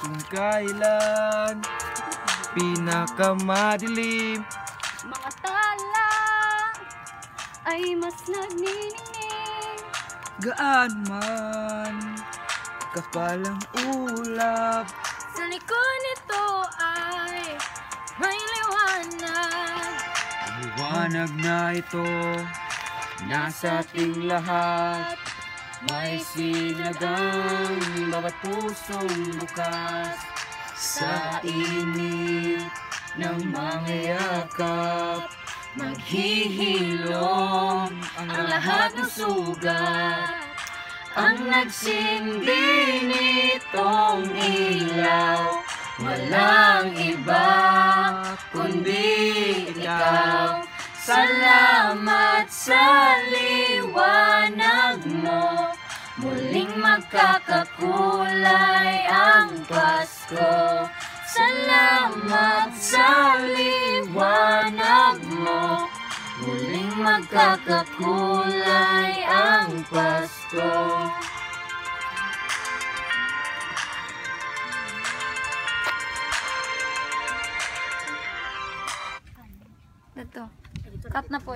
kung kailan pinakamadilim. Mga tala ay mas nagniningning. Gaan man kapalang ulap, Sa likod nito ay may liwanag. liwanag na ito nasa ating lahat. May sinagang bawat pusong bukas sa init ng mga yakap. Maghihilom ang lahat ng sugat. Ang nagsindi nitong ilaw, walang iba kundi ikaw. Salamat sa liwanag mo, muling magkakakulay ang Pasko. Salamat sa liwanag mo, muling magkakakulay ang Pasko. Ito. Cut na po.